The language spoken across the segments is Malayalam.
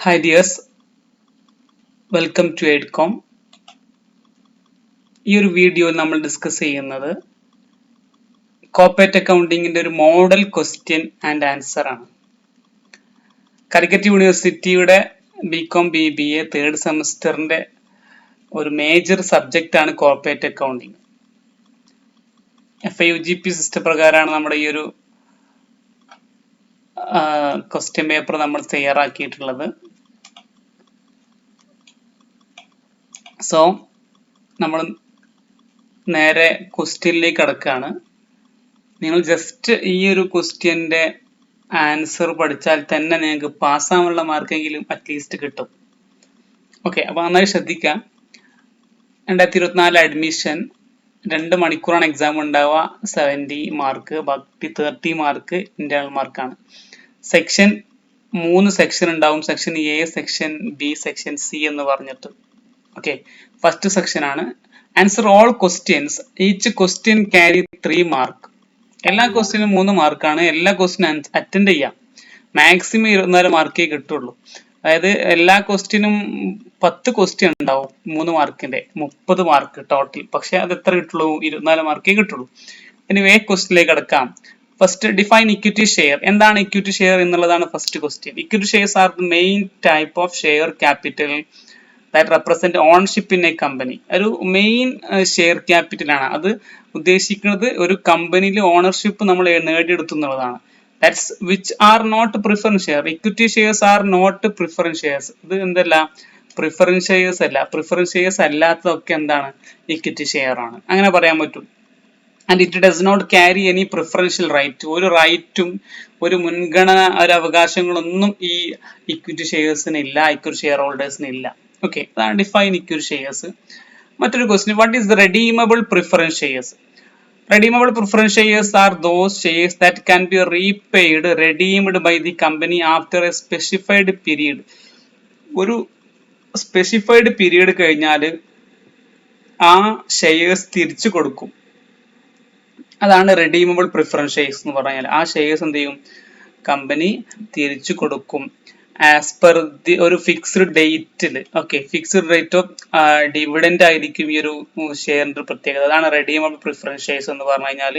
Hi dears, welcome to EdCom. ഈ ഒരു വീഡിയോയിൽ നമ്മൾ ഡിസ്കസ് ചെയ്യുന്നത് കോർപ്പറേറ്റ് അക്കൗണ്ടിങ്ങിന്റെ ഒരു മോഡൽ ക്വസ്റ്റ്യൻ ആൻഡ് ആൻസർ ആണ്. കാലിക്കറ്റ് യൂണിവേഴ്സിറ്റിയുടെ ബികോം BBA തേർഡ് സെമസ്റ്ററിന്റെ ഒരു മേജർ സബ്ജക്റ്റ് ആണ് കോർപ്പറേറ്റ് അക്കൗണ്ടിങ്. FIUGP സിസ്റ്റം പ്രകാരമാണ് നമ്മുടെ ഈ ഒരു ക്വസ്റ്റ്യൻ പേപ്പർ നമ്മൾ തയ്യാറാക്കിയിട്ടുള്ളത്. സോ നമ്മൾ നേരെ ക്വസ്റ്റ്യനിലേക്ക് കടക്കുകയാണ്. നിങ്ങൾ ജസ്റ്റ് ഈ ഒരു ക്വസ്റ്റ്യന്റെ ആൻസർ പഠിച്ചാൽ തന്നെ നിങ്ങൾക്ക് പാസ്സാവാനുള്ള മാർക്കെങ്കിലും അറ്റ്ലീസ്റ്റ് കിട്ടും. ഓക്കെ, അപ്പൊ നന്നായി ശ്രദ്ധിക്കാം. 2024 അഡ്മിഷൻ 2 മണിക്കൂറാണ് എക്സാം ഉണ്ടാവുക. 70 മാർക്ക്, ബാക്കി 30 മാർക്ക് ഇന്റേണൽ മാർക്കാണ്. സെക്ഷൻ 3 സെക്ഷൻ ഉണ്ടാവും. Section A, section B, section C എന്ന് പറഞ്ഞിട്ട്. ഓക്കെ, ഫസ്റ്റ് സെക്ഷൻ ആണ് answer all questions. Each question carry 3 mark. എല്ലാ ക്വസ്റ്റ്യനും 3 മാർക്കാണ്. എല്ലാ ക്വസ്റ്റ്യനും അറ്റൻഡ് ചെയ്യാം. മാക്സിമം 24 മാർക്കേ കിട്ടുള്ളൂ. അതായത് എല്ലാ ക്വസ്റ്റ്യനും 10 ക്വസ്റ്റ്യൻ ഉണ്ടാവും 3 മാർക്കിന്റെ, 30 മാർക്ക് ടോട്ടൽ. പക്ഷെ അത് എത്ര കിട്ടുള്ളൂ? 24 മാർക്കേ കിട്ടുള്ളൂ. ഇനി ക്വസ്റ്റ്യനിലേക്ക് കടക്കാം. First, define equity share. എന്താണ് ഇക്വിറ്റി ഷെയർ എന്നുള്ളതാണ് first question. Equity shares are the main type of share capital that represent ownership in a company. ഒരു മെയിൻ ഷെയർ ക്യാപിറ്റൽ ആണ്. അത് ഉദ്ദേശിക്കുന്നത് ഒരു കമ്പനിയിൽ ഓണർഷിപ്പ് നമ്മൾ നേടിയെടുത്തു എന്നുള്ളതാണ്. That's which are not preference share. Equity shares are not preference shares. ഇത് എന്തല്ല? പ്രിഫറൻസ് ഷെയർസ് അല്ല. പ്രിഫറൻസ് ഷെയർസ് അല്ലാത്തതൊക്കെ എന്താണ്? ഇക്വിറ്റി ഷെയർ ആണ്. അങ്ങനെ പറയാൻ പറ്റും. And it does not carry any preferential right. ഒരു റൈറ്റും ഒരു മുൻഗണന, ഒരു അവകാശങ്ങളൊന്നും ഈ ഇക്വിറ്റി ഷെയർസിന് ഇല്ല, ഇക്വിറ്റി ഷെയർ ഹോൾഡേഴ്സിന് ഇല്ല. ഓക്കെ, അതാണ് ഡിഫൈൻ ഇക്വിറ്റി ഷെയർസ്. മറ്റൊരു question, what is the redeemable preference shares? Redeemable preference shares are those shares that can be repaid redeemed by the company after a specified period. ഒരു സ്പെസിഫൈഡ് പീരീഡ് കഴിഞ്ഞാൽ ആ ഷെയർസ് തിരിച്ചു കൊടുക്കും. അതാണ് റെഡീമബിൾ പ്രിഫറൻസ് ഷെയർസ് എന്ന് പറഞ്ഞാൽ. ആ ഷെയർസ് എന്ത് ചെയ്യും? കമ്പനി തിരിച്ചു കൊടുക്കും ആസ് പെർ ദി ഒരു ഫിക്സ്ഡ് ഡേറ്റിൽ. Okay, fixed rate of dividend ആയിരിക്കും ഈ ഒരു ഷെയറിന്റെ പ്രത്യേകത. അതാണ് റെഡീമബിൾ പ്രിഫറൻസ് ഷെയർസ് എന്ന് പറഞ്ഞു കഴിഞ്ഞാൽ.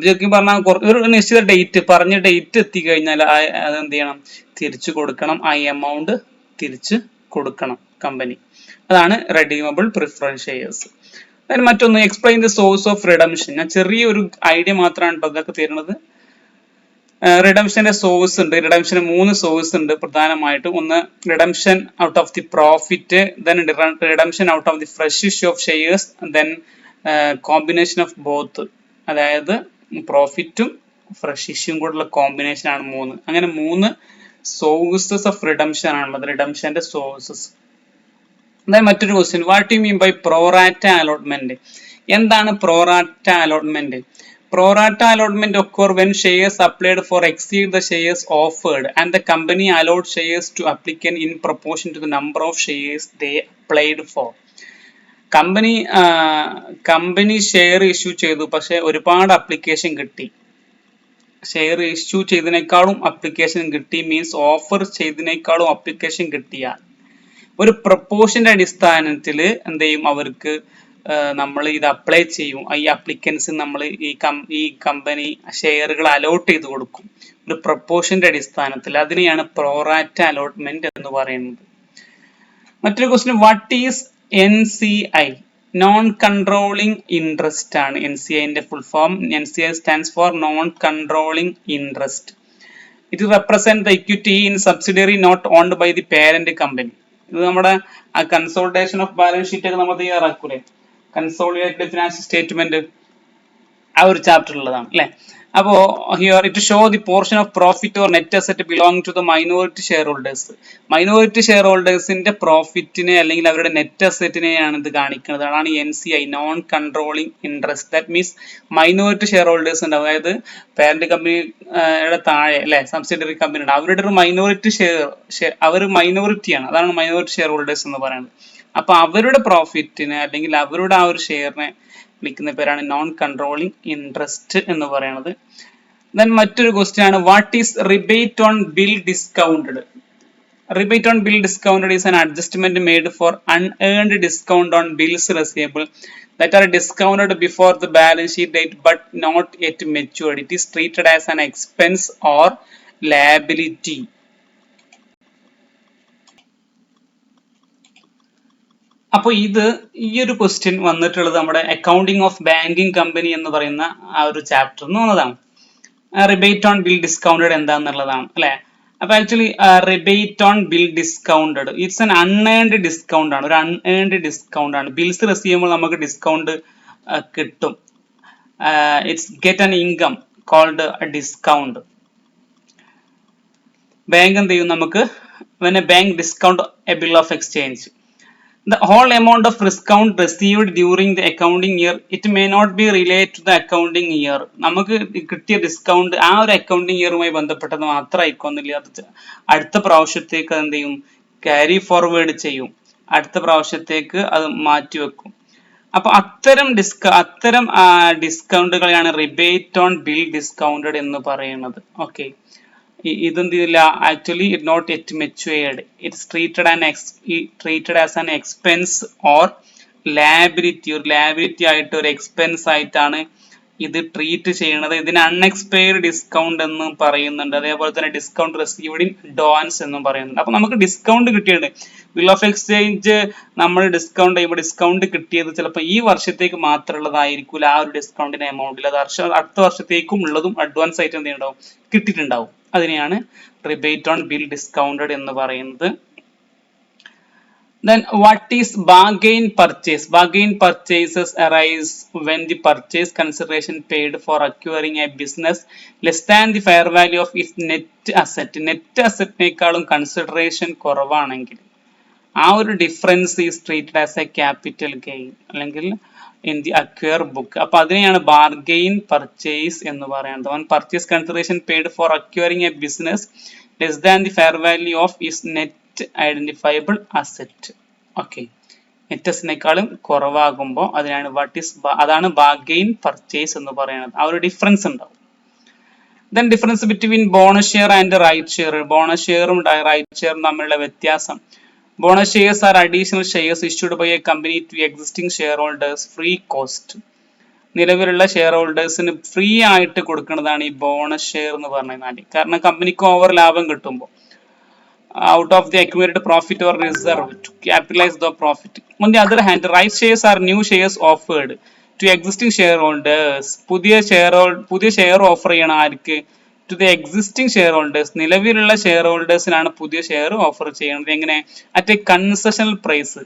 ശരിക്കും പറഞ്ഞാൽ ഒരു നിശ്ചിത ഡേറ്റ്, പറഞ്ഞ ഡേറ്റ് എത്തിക്കഴിഞ്ഞാൽ അത് എന്ത് ചെയ്യണം? തിരിച്ചു കൊടുക്കണം. ആ എമൗണ്ട് തിരിച്ചു കൊടുക്കണം കമ്പനി. അതാണ് റെഡീമബിൾ പ്രിഫറൻസ് ഷെയർസ്. മറ്റൊന്ന്, explain the source of redemption. ഞാൻ ചെറിയൊരു ഐഡിയ മാത്രമാണ് ഇതൊക്കെ തരുന്നത്. റിഡംഷന്റെ സോഴ്സ് ഉണ്ട്. റിഡംഷന് 3 സോഴ്സ് ഉണ്ട് പ്രധാനമായിട്ടും. ഒന്ന് redemption out of the profit, then redemption out of the fresh issue of shares, then combination of both. അതായത് പ്രോഫിറ്റും ഫ്രഷ് ഇഷ്യൂയും കൂടെയുള്ള കോമ്പിനേഷൻ ആണ് 3. അങ്ങനെ 3 സോഴ്സസ് ഓഫ് റിഡംഷൻ ആണുള്ളത്, റിഡംഷന്റെ സോഴ്സസ്. അതായത് മറ്റൊരു question, what you mean by pro rata allotment? എന്താണ് pro rata allotment? Prorata allotment occur when shares applied for exceed the shares offered and the company allots shares to applicant in proportion to the number of shares they applied for. Company share issue ചെയ്തു, പക്ഷെ ഒരുപാട് അപ്ലിക്കേഷൻ കിട്ടി. ഷെയർ ഇഷ്യൂ ചെയ്തതിനേക്കാളും അപ്ലിക്കേഷൻ കിട്ടി മീൻസ് ഓഫർ ചെയ്തതിനേക്കാളും അപ്ലിക്കേഷൻ കിട്ടിയാൽ ഒരു പ്രപ്പോർഷന്റെ അടിസ്ഥാനത്തിൽ എന്ത് ചെയ്യും? അവർക്ക് നമ്മൾ ഇത് അപ്ലൈ ചെയ്യും. ഈ അപ്ലിക്കൻസ് നമ്മൾ ഈ കമ്പനി ഷെയറുകൾ അലോട്ട് ചെയ്ത് കൊടുക്കും ഒരു പ്രപ്പോർഷന്റെ അടിസ്ഥാനത്തിൽ. അതിനെയാണ് പ്രോറാറ്റ അലോട്ട്മെന്റ് എന്ന് പറയുന്നത്. മറ്റൊരു question, what is NCI? Non controlling interest ആണ്. NCIന്റെ full form. NCI stands for non controlling interest. It represent the equity in subsidiary not owned by the parent company. ഇത് നമ്മുടെ കൺസോളിഡേഷൻ ഓഫ് ബാലൻസ് ഷീറ്റ് ഒക്കെ നമ്മൾ തയ്യാറാക്കൂലേ, കൺസോളിഡേറ്റഡ് ഫിനാൻഷ്യൽ സ്റ്റേറ്റ്മെന്റ്, ആ ഒരു ചാപ്റ്ററിലുള്ളതാണ് അല്ലെ. അപ്പോ here it show the portion of profit or net asset belong to the minority share holders. Minority share ഹോൾഡേഴ്സിന്റെ പ്രോഫിറ്റിനെ അല്ലെങ്കിൽ അവരുടെ നെറ്റ് അസെറ്റിനെയാണ് ഇത് കാണിക്കുന്നത്. അതാണ് NCI, non controlling interest. That means minority share holders ഉണ്ട്, അതായത് പേരന്റ് കമ്പനിയുടെ താഴെ അല്ലെ സബ്സിഡറി കമ്പനി ഉണ്ട്, അവരുടെ ഒരു മൈനോറിറ്റി ഷെയർ അവർ മൈനോറിറ്റിയാണ്. അതാണ് മൈനോറിറ്റി ഷെയർ ഹോൾഡേഴ്സ് എന്ന് പറയുന്നത്. അപ്പൊ അവരുടെ പ്രോഫിറ്റിനെ അല്ലെങ്കിൽ അവരുടെ ആ ഒരു ഷെയറിനെ വിളിക്കുന്ന പേരാണ് നോൺ കൺട്രോളിംഗ് ഇൻട്രസ്റ്റ് എന്ന് പറയുന്നത്. ദെൻ മറ്റൊരു ക്വസ്റ്റ്യൻ ആണ്, what is rebate on bill discounted? Rebate on bill discounted is an adjustment made for unearned discount on bills receivable that are discounted before the balance sheet date but not yet matured. It is treated as an expense or liability. അപ്പോൾ ഈ ഒരു ക്വസ്റ്റ്യൻ വന്നിട്ടുള്ളത് നമ്മുടെ അക്കൗണ്ടിങ് ഓഫ് ബാങ്കിങ് കമ്പനി എന്ന് പറയുന്ന ആ ഒരു ചാപ്റ്ററിൽ നിന്ന് വന്നതാണ്. റിബേറ്റ് ഓൺ ബിൽ ഡിസ്കൗണ്ടഡ് എന്താന്നുള്ളതാണ് അല്ലെ. അപ്പൊ actually rebate on bill discounted it's an unearned discount ആണ്, ഒരു അൺഏൺഡ് ഡിസ്കൗണ്ട് ആണ്. ബിൽസ് റിസീവ് ചെയ്യുമ്പോൾ നമുക്ക് ഡിസ്കൗണ്ട് കിട്ടും. It's get an income called discount. Bank എന്ത് ചെയ്യും നമുക്ക്, when a bank discount a bill of exchange, the whole amount of discount received during the accounting year, it may not be related to the accounting year. നമുക്ക് കിട്ടിയ ഡിസ്കൗണ്ട് ആ ഒരു അക്കൗണ്ടിങ് ഇയറുമായി ബന്ധപ്പെട്ടത് മാത്രമായിക്കൊന്നില്ല, അത് അടുത്ത പ്രാവശ്യത്തേക്ക് എന്ത് ചെയ്യും, ക്യാരി ഫോർവേഡ് ചെയ്യും, അടുത്ത പ്രാവശ്യത്തേക്ക് അത് മാറ്റിവെക്കും. അപ്പൊ അത്തരം ഡിസ്കൗണ്ടുകളെയാണ് റിബേറ്റ് ഓൺ ബിൽ ഡിസ്കൗണ്ടഡ് എന്ന് പറയുന്നത്. ഓക്കെ, ഇതെന്തില്ല, actually it not yet matured, it's treated as an expense or liability. ഒരു ലാബിലിറ്റി ആയിട്ട്, ഒരു എക്സ്പെൻസ് ആയിട്ടാണ് ഇത് ട്രീറ്റ് ചെയ്യുന്നത്. ഇതിന് അൺഎക്സ്പയർഡ് ഡിസ്കൗണ്ട് എന്നും പറയുന്നുണ്ട്. അതേപോലെ തന്നെ ഡിസ്കൗണ്ട് റിസീവ്ഡ് ഇൻ അഡ്വാൻസ് എന്നും പറയുന്നുണ്ട്. അപ്പൊ നമുക്ക് ഡിസ്കൗണ്ട് കിട്ടിയിട്ടുണ്ട്. ബിൽ ഓഫ് എക്സ്ചേഞ്ച് നമ്മൾ ഡിസ്കൗണ്ട് കിട്ടിയത് ചിലപ്പോൾ ഈ വർഷത്തേക്ക് മാത്രമുള്ളതായിരിക്കില്ല. ആ ഒരു ഡിസ്കൗണ്ടിന്റെ എമൗണ്ടിൽ അത് അടുത്ത വർഷത്തേക്കും ഉള്ളതും അഡ്വാൻസ് ആയിട്ട് എന്ത് ഉണ്ടാവും, കിട്ടിയിട്ടുണ്ടാവും. അതിനെയാണ് റിബേറ്റ് ഓൺ ബിൽ ഡിസ്കൗണ്ടഡ് എന്ന് പറയുന്നത്. Then what is bargain purchase? Bargain purchases arise when the purchase consideration paid for acquiring a business less than the fair value of its net asset. Net asset നേക്കാളും കൺസിഡറേഷൻ കുറവാണെങ്കിൽ ആ ഒരു difference is treated as a capital gain അല്ലെങ്കിൽ ഇൻ ദി അക്വയർ ബുക്ക്. അപ്പൊ അതിനെയാണ് ബാർഗെയിൻ പർച്ചേസ് എന്ന് പറയുന്നത്. One purchase consideration paid for acquiring a business less than the fair value of is net identifiable asset. Okay, net അസറ്റിനേക്കാളും കുറവാകുമ്പോൾ അതാണ് ബാർഗെയിൻ പർച്ചേസ് എന്ന് പറയുന്നത്. ആ ഒരു ഡിഫറൻസ് ഉണ്ടാവും. Then difference between bonus share and right share. Bonus ഷെയറും റൈറ്റ് ഷെയറും തമ്മിലുള്ള വ്യത്യാസം. Bonus shares are additional shares issued by a company to existing shareholders free cost. നിലവിലുള്ള ഷെയർ ഹോൾഡേഴ്സിന് ഫ്രീ ആയിട്ട് കൊടുക്കുന്നതാണ് ഈ ബോണസ് ഷെയർ എന്ന് പറഞ്ഞാൽ. കാരണം കമ്പനിക്ക് ഓവർ ലാഭം കിട്ടുമ്പോൾ out of the accumulated profit or reserve to capitalize the profit. On the other hand, right shares are new shares offered to existing shareholders. പുതിയ ഷെയർ ഓഫർ ചെയ്യണം ആർക്ക്, to the existing share holders. നിലവിലുള്ള ഷെയർ ഹോൾഡേഴ്സിനാണ് പുതിയ ഷെയർ ഓഫർ ചെയ്യുന്നത്. എങ്ങനെ, അറ്റ് എ കൺസെഷണൽ പ്രൈസ്,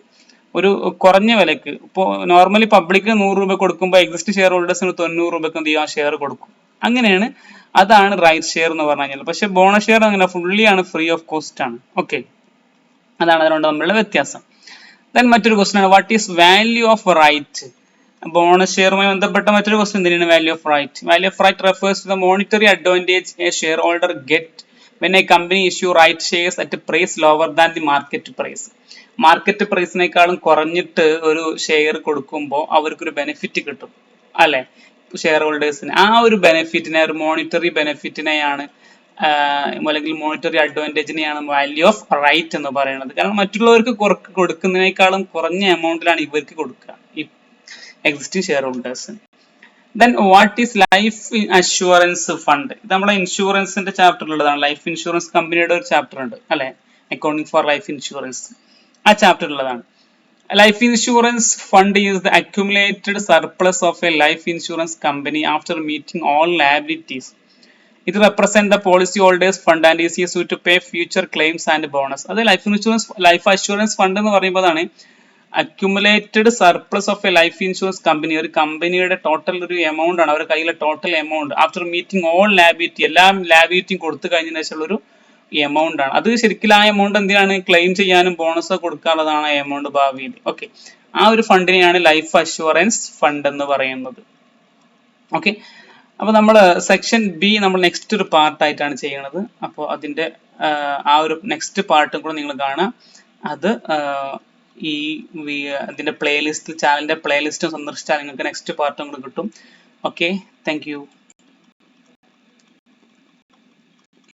ഒരു കുറഞ്ഞ വിലക്ക്. ഇപ്പോൾ നോർമലി പബ്ലിക്ക് 100 രൂപ കൊടുക്കുമ്പോൾ എക്സിസ്റ്റിംഗ് ഷെയർ ഹോൾഡേഴ്സിന് 90 രൂപയ്ക്ക് എന്ത് ചെയ്യും, ആ ഷെയർ കൊടുക്കും. അങ്ങനെയാണ്, അതാണ് റൈറ്റ് ഷെയർ എന്ന് പറഞ്ഞു കഴിഞ്ഞാൽ. പക്ഷെ ബോണസ് ഷെയർ അങ്ങനെ ഫുള്ളി ആണ്, ഫ്രീ ഓഫ് കോസ്റ്റ് ആണ്. ഓക്കെ, അതാണ് അതുകൊണ്ട് തമ്മിലുള്ള വ്യത്യാസം. ദെൻ മറ്റൊരു ക്വസ്റ്റ്യൻ ആണ്, what is value of right? Bonus ഷെയറുമായി ബന്ധപ്പെട്ട മറ്റൊരു ക്വസ്റ്റ്യൻ എന്തിനാണ് value of right? Value of right refers to the monetary advantage a shareholder get when a company issue right shares at a price lower than the market price. Market പ്രൈസിനേക്കാളും കുറഞ്ഞിട്ട് ഒരു ഷെയർ കൊടുക്കുമ്പോൾ അവർക്കൊരു ബെനിഫിറ്റ് കിട്ടും അല്ലെ, ഷെയർ ഹോൾഡേഴ്സിന്. ആ ഒരു ബെനിഫിറ്റിനെ, ഒരു മോണിറ്ററി ബെനിഫിറ്റിനെയാണ് അല്ലെങ്കിൽ മോണിറ്ററി അഡ്വാൻറ്റേജിനെയാണ് വാല്യൂ ഓഫ് റൈറ്റ് എന്ന് പറയുന്നത്. കാരണം മറ്റുള്ളവർക്ക് കൊടുക്കുന്നതിനേക്കാളും കുറഞ്ഞ എമൗണ്ടിലാണ് ഇവർക്ക് കൊടുക്കുക, ഈ എക്സിസ്റ്റിംഗ് ഷെയർ ഹോൾഡേഴ്സിന്. Then what is life assurance fund? ഇത് നമ്മളെ ഇൻഷുറൻസിന്റെ ചാപ്റ്ററിലുള്ളതാണ്. ലൈഫ് ഇൻഷുറൻസ് കമ്പനിയുടെ ഒരു ചാപ്റ്റർ ഉണ്ട് അല്ലെ, അക്കൗണ്ടിങ് ഫോർ ലൈഫ് ഇൻഷുറൻസ്. ആ ചാപ്റ്ററിലുള്ളതാണ്. Life insurance fund is the accumulated surplus of a life insurance company after meeting all liabilities. ഇത് represent the policy holders fund and is used to pay future claims and bonus. അത് ലൈഫ് അഷുറൻസ് ഫണ്ട് എന്ന് പറയുമ്പോഴാണ് accumulated surplus of a life insurance company. ഒരു കമ്പനിയുടെ ടോട്ടൽ ഒരു എമൗണ്ട് ആണ്, അവരുടെ കയ്യിലെ total amount after meeting all liability, എല്ലാ ലാബിലിറ്റിയും കൊടുത്തു കഴിഞ്ഞതിന് ശേഷമുള്ള ഒരു എമൗണ്ട് ആണ്. അത് ശരിക്കും ആ എമൗണ്ട് എന്തിനാണ്, ക്ലെയിം ചെയ്യാനും ബോണസ് കൊടുക്കാനുള്ളതാണ് ആ എമൗണ്ട് ഭാവിയിൽ. ഓക്കെ, ആ ഒരു ഫണ്ടിനെയാണ് ലൈഫ് അഷുറൻസ് ഫണ്ട് എന്ന് പറയുന്നത്. ഓക്കെ, അപ്പോൾ നമ്മൾ സെക്ഷൻ ബി നമ്മൾ നെക്സ്റ്റ് ഒരു പാർട്ടായിട്ടാണ് ചെയ്യുന്നത്. അപ്പോൾ അതിൻ്റെ ആ ഒരു നെക്സ്റ്റ് പാർട്ടും കൂടെ നിങ്ങൾ കാണാം. അത് ഇതിന്റെ പ്ലേലിസ്റ്റ്, ചാനലിന്റെ പ്ലേലിസ്റ്റ് സന്ദർശിച്ചാൽ നിങ്ങൾക്ക് നെക്സ്റ്റ് പാർട്ടും കൂടെ കിട്ടും. Okay, thank you.